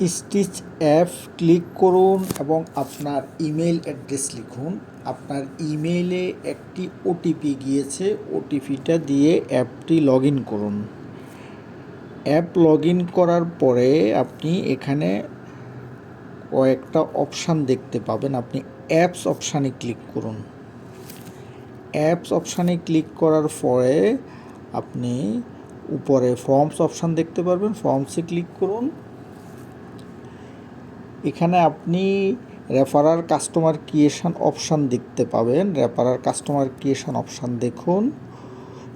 Stitch app click করুন এবং আপনার ইমেল অ্যাড্রেস লিখুন। আপনার ইমেইলে একটি ওটিপি গিয়েছে, ওটিপিটা দিয়ে অ্যাপটি লগ ইন করুন। অ্যাপ লগ ইন করার পরে আপনি এখানে কয়েকটা অপশান দেখতে পাবেন। আপনি অ্যাপস অপশানে ক্লিক করুন। অ্যাপস অপশানে ক্লিক করার পরে আপনি উপরে ফর্মস অপশান দেখতে পারবেন, ফর্মসে ক্লিক করুন। এখানে আপনি রেফারার কাস্টমার ক্রিয়েশন অপশান দেখতে পাবেন। রেফারার কাস্টমার ক্রিয়েশন অপশান দেখুন,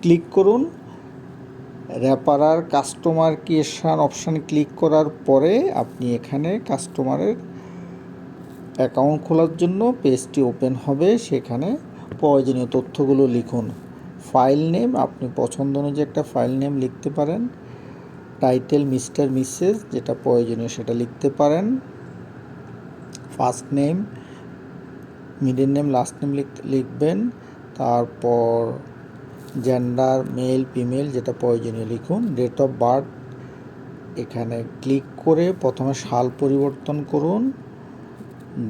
ক্লিক করুন। রেফারার কাস্টমার ক্রিয়েশন অপশানে ক্লিক করার পরে আপনি এখানে কাস্টমারের অ্যাকাউন্ট খোলার জন্য পেজটি ওপেন হবে। সেখানে প্রয়োজনীয় তথ্যগুলো লিখুন। ফাইল নেম আপনি পছন্দ অনুযায়ী একটা ফাইল নেম লিখতে পারেন। টাইটেল মিস্টার মিসেস যেটা প্রয়োজনীয় সেটা লিখতে পারেন। First name, middle name, last name লিখবেন। তারপর জেন্ডার মেল ফিমেল যেটা প্রয়োজনীয় লিখুন। ডেট অফ বার্থ এখানে ক্লিক করে প্রথমে সাল পরিবর্তন করুন,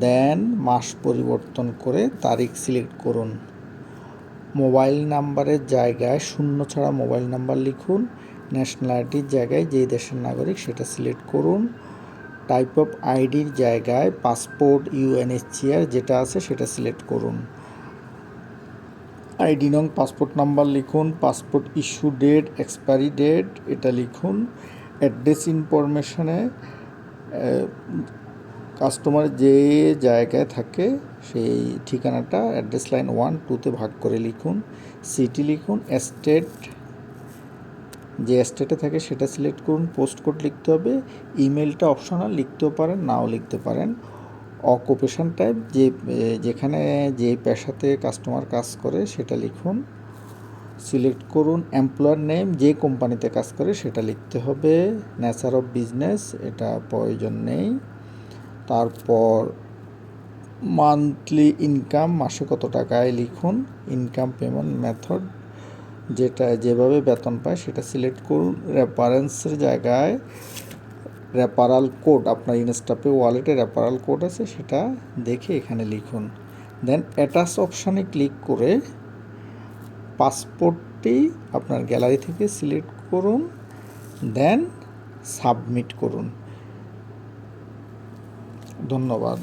দেন মাস পরিবর্তন করে তারিখ সিলেক্ট করুন। মোবাইল নাম্বারের জায়গায় শূন্য ছাড়া মোবাইল নাম্বার লিখুন। ন্যাশনালিটির জায়গায় যেই দেশের নাগরিক সেটা সিলেক্ট করুন। টাইপ অফ আইডির জায়গায় পাসপোর্ট, ইউএনএইচসিআর যেটা আছে সেটা সিলেক্ট করুন। আইডি নং, পাসপোর্ট নাম্বার লিখুন। Passport issue date, expiry date এটা লিখুন। অ্যাড্রেস ইনফরমেশনে কাস্টমার যে জায়গায় থাকে সেই ঠিকানাটা অ্যাড্রেস লাইন 1, 2তে ভাগ করে লিখুন। সিটি লিখুন। স্টেট যে স্টেটে থাকে সেটা সিলেক্ট করুন। পোস্ট কোড লিখতে হবে। ইমেলটা অপশনাল, লিখতেও পারেন নাও লিখতে পারেন। অকুপেশন টাইপ যেখানে যে পেশাতে কাস্টমার কাজ করে সেটা লিখুন, সিলেক্ট করুন। এমপ্লয়ার নেম যে কোম্পানিতে কাজ করে সেটা লিখতে হবে। নেচার অফ বিজনেস এটা প্রয়োজন নেই। তারপর মান্থলি ইনকাম মাসে কত টাকায় লিখুন। ইনকাম পেমেন্ট মেথড যেটা যেভাবে বেতন পায় সেটা সিলেক্ট করুন। রেফারেন্সের জায়গায় রেফারাল কোড আপনার ইনস্টাপে ওয়ালেটে রেফারাল কোড আছে সেটা দেখে এখানে লিখুন। দেন অ্যাটাচ অপশানে ক্লিক করে পাসপোর্টটি আপনার গ্যালারি থেকে সিলেক্ট করুন, দেন সাবমিট করুন। ধন্যবাদ।